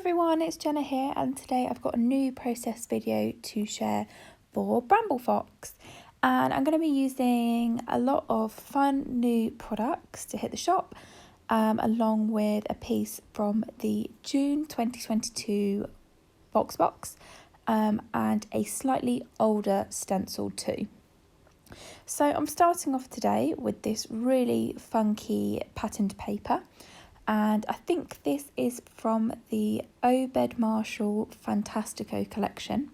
everyone, it's Jena here, and today I've got a new process video to share for Bramble Fox, and I'm going to be using a lot of fun new products to hit the shop, along with a piece from the June 2022 Fox box, and a slightly older stencil too. So I'm starting off today with this really funky patterned paper. And I think this is from the Obed Marshall Fantastico collection.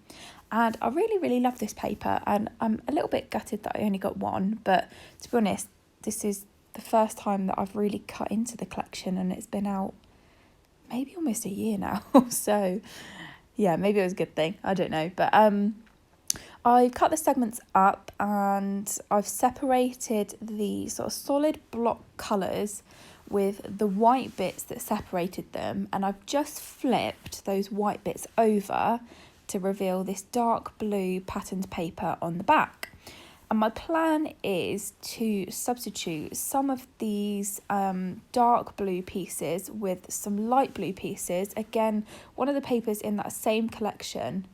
And I really love this paper, and I'm a little bit gutted that I only got one, but to be honest, this is the first time that I've really cut into the collection, and it's been out maybe almost a year now. So yeah, maybe it was a good thing, I don't know. But I've cut the segments up and I've separated the sort of solid block colours with the white bits that separated them, and I've just flipped those white bits over to reveal this dark blue patterned paper on the back. And my plan is to substitute some of these dark blue pieces with some light blue pieces. Again, one of the papers in that same collection.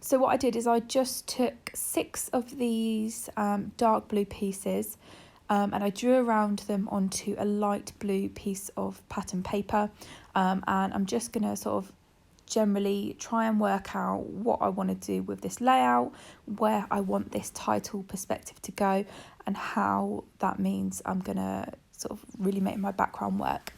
So what I did is I just took 6 of these dark blue pieces, and I drew around them onto a light blue piece of pattern paper, and I'm just going to sort of generally try and work out what I want to do with this layout, where I want this title perspective to go, and how that means I'm going to sort of really make my background work.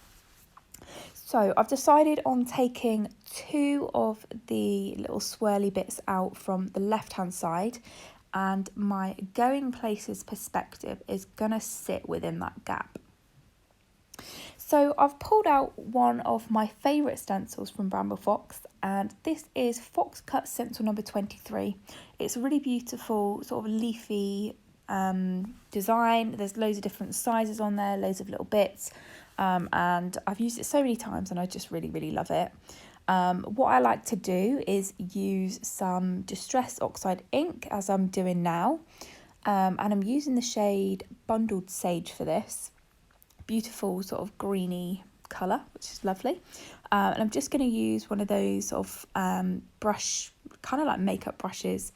So I've decided on taking 2 of the little swirly bits out from the left hand side, and my going places perspective is going to sit within that gap. So I've pulled out one of my favourite stencils from Bramble Fox, and this is Fox Cut Stencil number 23. It's a really beautiful sort of leafy design. There's loads of different sizes on there, loads of little bits, and I've used it so many times and I just really love it. What I like to do is use some Distress Oxide ink, as I'm doing now, and I'm using the shade Bundled Sage for this. Beautiful sort of greeny colour, which is lovely. And I'm just going to use one of those sort of brush, kind of like makeup brushes,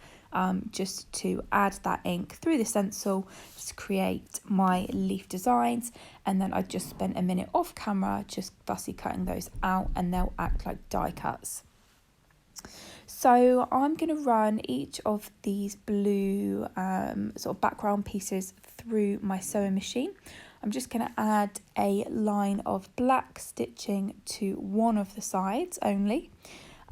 just to add that ink through the stencil, just to create my leaf designs. And then I just spent a minute off camera just fussy cutting those out, and they'll act like die cuts. So I'm going to run each of these blue sort of background pieces through my sewing machine. I'm just going to add a line of black stitching to one of the sides only.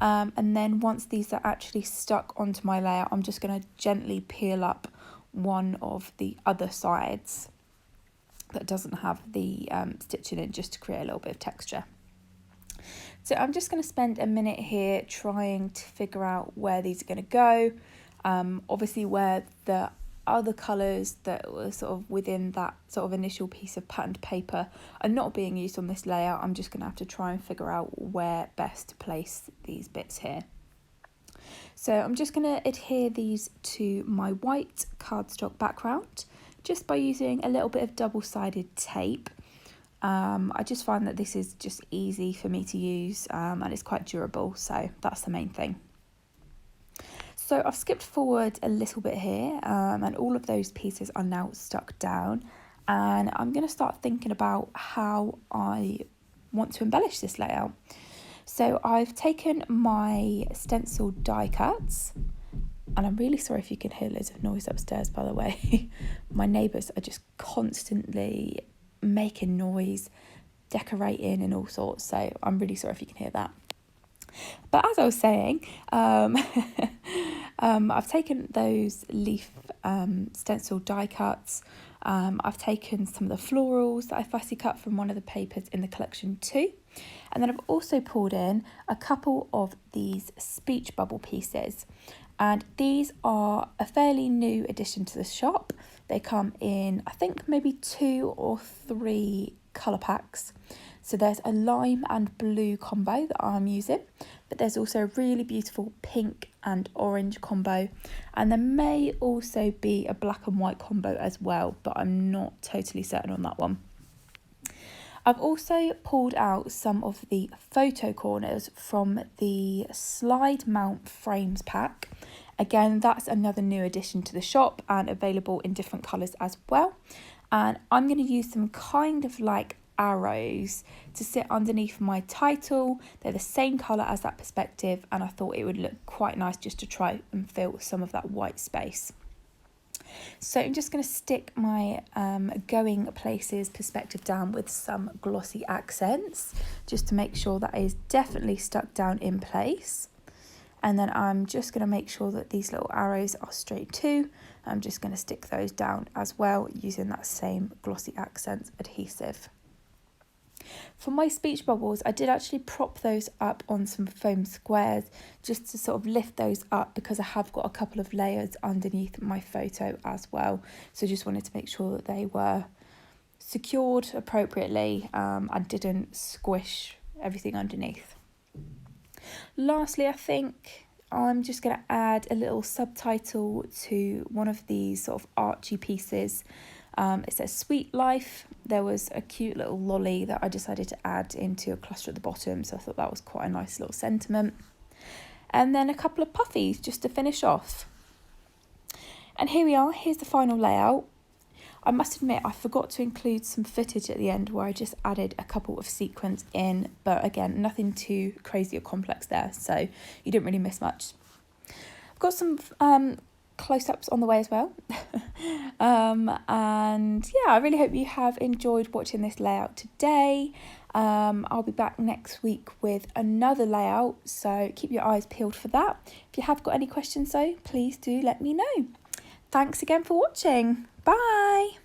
And then once these are actually stuck onto my layer, I'm just going to gently peel up one of the other sides that doesn't have the stitching in, just to create a little bit of texture. So I'm just going to spend a minute here trying to figure out where these are going to go. Obviously where the other colours that were sort of within that sort of initial piece of patterned paper are not being used on this layout. I'm just going to have to try and figure out where best to place these bits here. So I'm just going to adhere these to my white cardstock background just by using a little bit of double-sided tape. I just find that this is just easy for me to use, and it's quite durable, so that's the main thing. So I've skipped forward a little bit here, and all of those pieces are now stuck down, and I'm going to start thinking about how I want to embellish this layout. So I've taken my stencil die cuts, and I'm really sorry if you can hear loads of noise upstairs, by the way. My neighbours are just constantly making noise, decorating and all sorts, so I'm really sorry if you can hear that. But as I was saying, I've taken those leaf stencil die cuts. I've taken some of the florals that I fussy cut from one of the papers in the collection too. And then I've also pulled in a couple of these speech bubble pieces. And these are a fairly new addition to the shop. They come in, I think, maybe 2 or 3 colour packs. So there's a lime and blue combo that I'm using, but there's also a really beautiful pink and orange combo, and there may also be a black and white combo as well, but I'm not totally certain on that one. I've also pulled out some of the photo corners from the slide mount frames pack. Again, that's another new addition to the shop and available in different colours as well. And I'm going to use some kind of like arrows to sit underneath my title. They're the same colour as that perspective, and I thought it would look quite nice just to try and fill some of that white space. So I'm just going to stick my going places perspective down with some glossy accents just to make sure that is definitely stuck down in place. And then I'm just going to make sure that these little arrows are straight too. I'm just going to stick those down as well using that same glossy accents adhesive. For my speech bubbles, I did actually prop those up on some foam squares just to sort of lift those up because I have got a couple of layers underneath my photo as well. So just wanted to make sure that they were secured appropriately and didn't squish everything underneath. Lastly, I think I'm just going to add a little subtitle to one of these sort of archy pieces. It says Sweet Life. There was a cute little lolly that I decided to add into a cluster at the bottom, so I thought that was quite a nice little sentiment. And then a couple of puffies just to finish off. And here we are, here's the final layout. I must admit I forgot to include some footage at the end where I just added a couple of sequins in, but again, nothing too crazy or complex there, so you didn't really miss much. I've got some close-ups on the way as well. And yeah, I really hope you have enjoyed watching this layout today. I'll be back next week with another layout, so keep your eyes peeled for that. If you have got any questions though, please do let me know. Thanks again for watching. Bye.